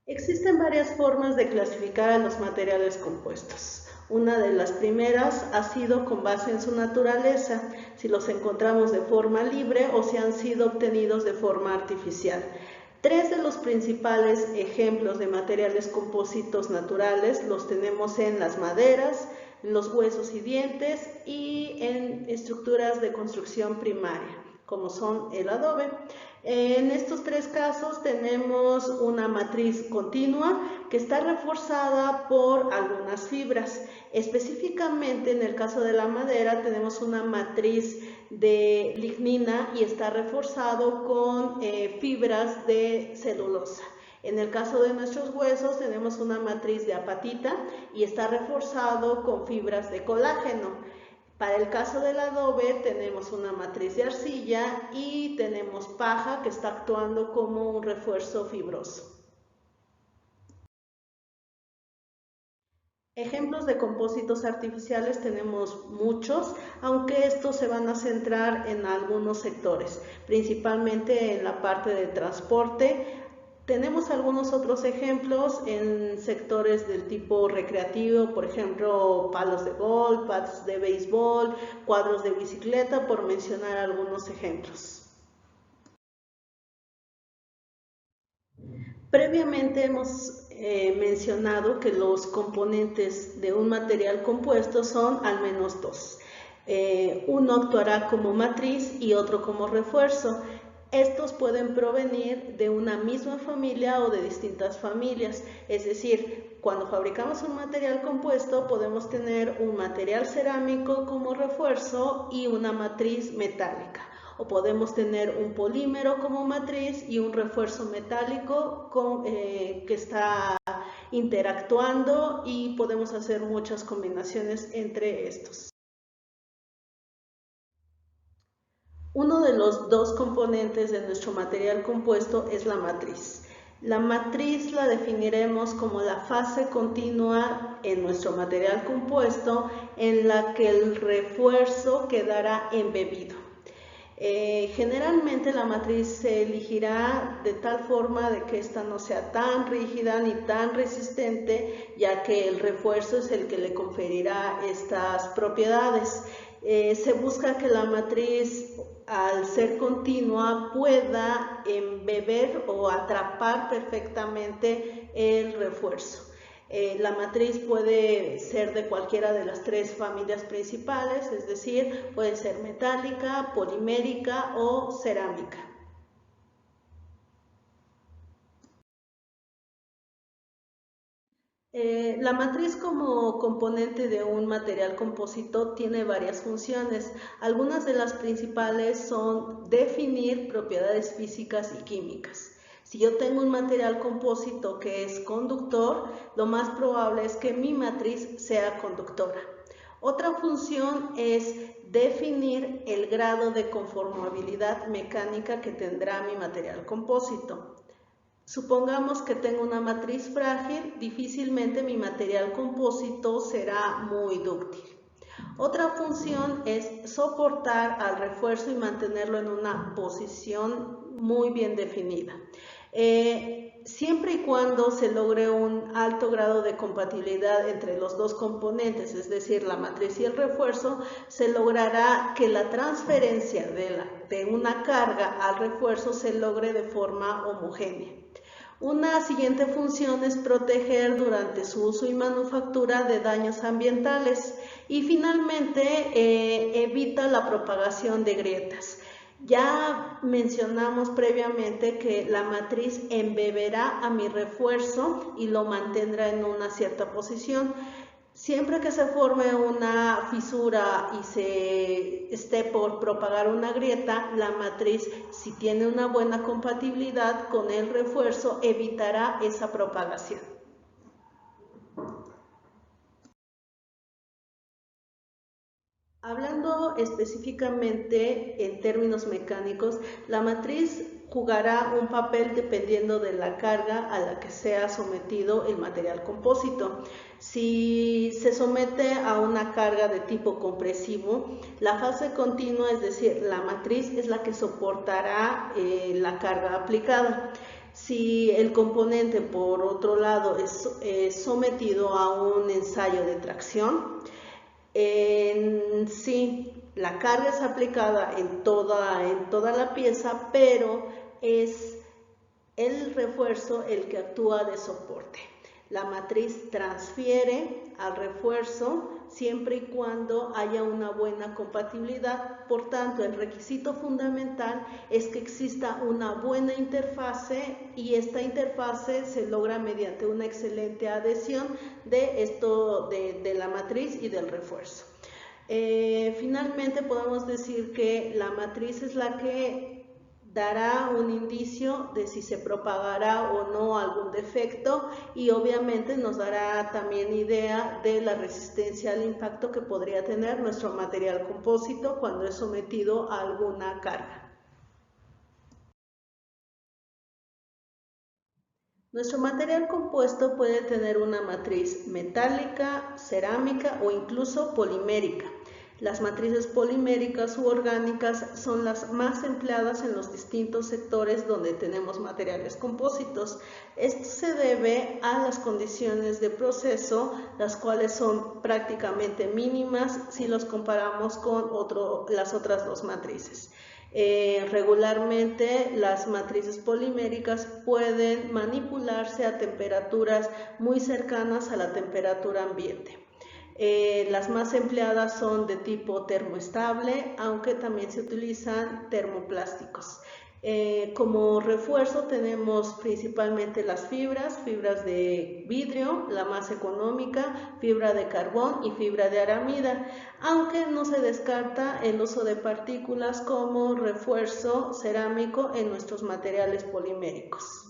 Existen varias formas de clasificar a los materiales compuestos. Una de las primeras ha sido con base en su naturaleza, si los encontramos de forma libre o si han sido obtenidos de forma artificial. Tres de los principales ejemplos de materiales compositos naturales los tenemos en las maderas, en los huesos y dientes y en estructuras de construcción primaria, como son el adobe. En estos tres casos tenemos una matriz continua que está reforzada por algunas fibras. Específicamente en el caso de la madera tenemos una matriz de lignina y está reforzado con fibras de celulosa. En el caso de nuestros huesos tenemos una matriz de apatita y está reforzado con fibras de colágeno. Para el caso del adobe tenemos una matriz de arcilla y tenemos paja que está actuando como un refuerzo fibroso. Ejemplos de compósitos artificiales tenemos muchos, aunque estos se van a centrar en algunos sectores, principalmente en la parte de transporte. Tenemos algunos otros ejemplos en sectores del tipo recreativo, por ejemplo, palos de golf, pads de béisbol, cuadros de bicicleta, por mencionar algunos ejemplos. Previamente hemos mencionado que los componentes de un material compuesto son al menos dos. Uno actuará como matriz y otro como refuerzo. Estos pueden provenir de una misma familia o de distintas familias, es decir, cuando fabricamos un material compuesto podemos tener un material cerámico como refuerzo y una matriz metálica, o podemos tener un polímero como matriz y un refuerzo metálico que está interactuando, y podemos hacer muchas combinaciones entre estos. Uno de los dos componentes de nuestro material compuesto es la matriz. La matriz la definiremos como la fase continua en nuestro material compuesto en la que el refuerzo quedará embebido. Generalmente la matriz se elegirá de tal forma de que ésta no sea tan rígida ni tan resistente, ya que el refuerzo es el que le conferirá estas propiedades. Se busca que la matriz, al ser continua, pueda embeber o atrapar perfectamente el refuerzo. La matriz puede ser de cualquiera de las tres familias principales, es decir, puede ser metálica, polimérica o cerámica. La matriz como componente de un material composito tiene varias funciones. Algunas de las principales son definir propiedades físicas y químicas. Si yo tengo un material compósito que es conductor, lo más probable es que mi matriz sea conductora. Otra función es definir el grado de conformabilidad mecánica que tendrá mi material compósito. Supongamos que tengo una matriz frágil, difícilmente mi material compósito será muy dúctil. Otra función es soportar al refuerzo y mantenerlo en una posición muy bien definida. Siempre y cuando se logre un alto grado de compatibilidad entre los dos componentes, es decir, la matriz y el refuerzo, se logrará que la transferencia de una carga al refuerzo se logre de forma homogénea. Una siguiente función es proteger durante su uso y manufactura de daños ambientales, y finalmente evita la propagación de grietas. Ya mencionamos previamente que la matriz embeberá a mi refuerzo y lo mantendrá en una cierta posición. Siempre que se forme una fisura y se esté por propagar una grieta, la matriz, si tiene una buena compatibilidad con el refuerzo, evitará esa propagación. Hablando específicamente en términos mecánicos, la matriz jugará un papel dependiendo de la carga a la que sea sometido el material compósito. Si se somete a una carga de tipo compresivo, la fase continua, es decir, la matriz, es la que soportará la carga aplicada. Si el componente, por otro lado, es sometido a un ensayo de tracción, sí, la carga es aplicada en toda la pieza, pero es el refuerzo el que actúa de soporte. La matriz transfiere al refuerzo siempre y cuando haya una buena compatibilidad. Por tanto, el requisito fundamental es que exista una buena interfase, y esta interfase se logra mediante una excelente adhesión de la matriz y del refuerzo. Finalmente podemos decir que la matriz es la que dará un indicio de si se propagará o no algún defecto, y obviamente nos dará también idea de la resistencia al impacto que podría tener nuestro material compósito cuando es sometido a alguna carga. Nuestro material compuesto puede tener una matriz metálica, cerámica o incluso polimérica. Las matrices poliméricas u orgánicas son las más empleadas en los distintos sectores donde tenemos materiales compósitos. Esto se debe a las condiciones de proceso, las cuales son prácticamente mínimas si los comparamos con las otras dos matrices. Regularmente las matrices poliméricas pueden manipularse a temperaturas muy cercanas a la temperatura ambiente. Las más empleadas son de tipo termoestable, aunque también se utilizan termoplásticos. Como refuerzo tenemos principalmente las fibras de vidrio, la más económica, fibra de carbón y fibra de aramida, aunque no se descarta el uso de partículas como refuerzo cerámico en nuestros materiales poliméricos.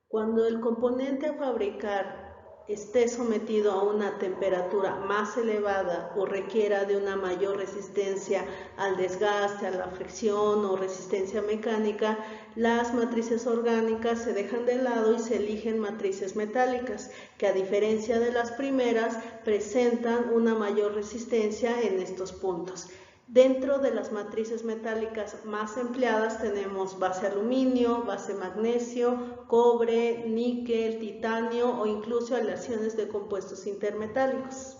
Cuando el componente a fabricar esté sometido a una temperatura más elevada o requiera de una mayor resistencia al desgaste, a la fricción o resistencia mecánica, las matrices orgánicas se dejan de lado y se eligen matrices metálicas, que a diferencia de las primeras presentan una mayor resistencia en estos puntos. Dentro de las matrices metálicas más empleadas tenemos base aluminio, base magnesio, cobre, níquel, titanio o incluso aleaciones de compuestos intermetálicos.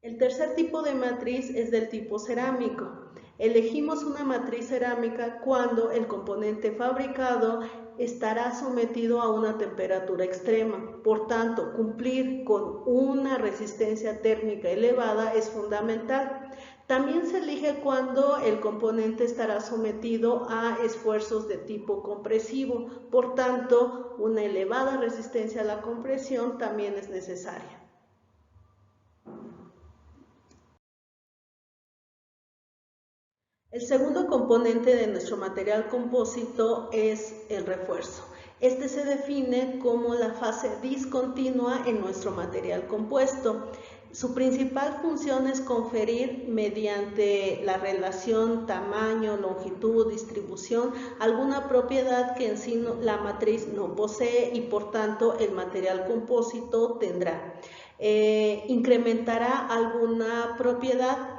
El tercer tipo de matriz es del tipo cerámico. Elegimos una matriz cerámica cuando el componente fabricado estará sometido a una temperatura extrema. Por tanto, cumplir con una resistencia térmica elevada es fundamental. También se elige cuando el componente estará sometido a esfuerzos de tipo compresivo. Por tanto, una elevada resistencia a la compresión también es necesaria. El segundo componente de nuestro material compósito es el refuerzo. Este se define como la fase discontinua en nuestro material compuesto. Su principal función es conferir, mediante la relación tamaño, longitud, distribución, alguna propiedad que en sí la matriz no posee y por tanto el material compósito tendrá. Incrementará alguna propiedad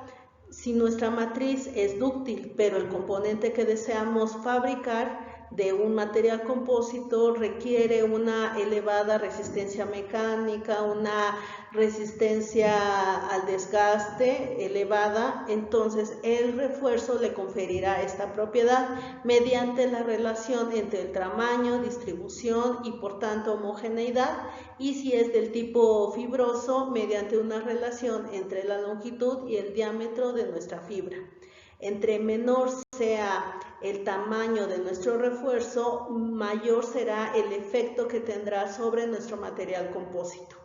si nuestra matriz es dúctil, pero el componente que deseamos fabricar de un material compósito requiere una elevada resistencia mecánica, una resistencia al desgaste elevada, entonces el refuerzo le conferirá esta propiedad mediante la relación entre el tamaño, distribución y por tanto homogeneidad, y si es del tipo fibroso, mediante una relación entre la longitud y el diámetro de nuestra fibra. Entre menor sea el tamaño de nuestro refuerzo, mayor será el efecto que tendrá sobre nuestro material compósito.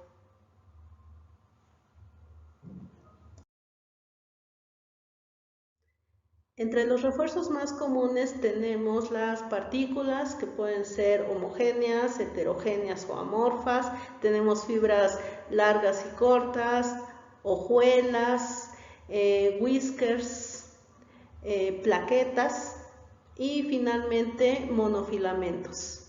Entre los refuerzos más comunes tenemos las partículas, que pueden ser homogéneas, heterogéneas o amorfas. Tenemos fibras largas y cortas, hojuelas, whiskers, plaquetas y finalmente monofilamentos.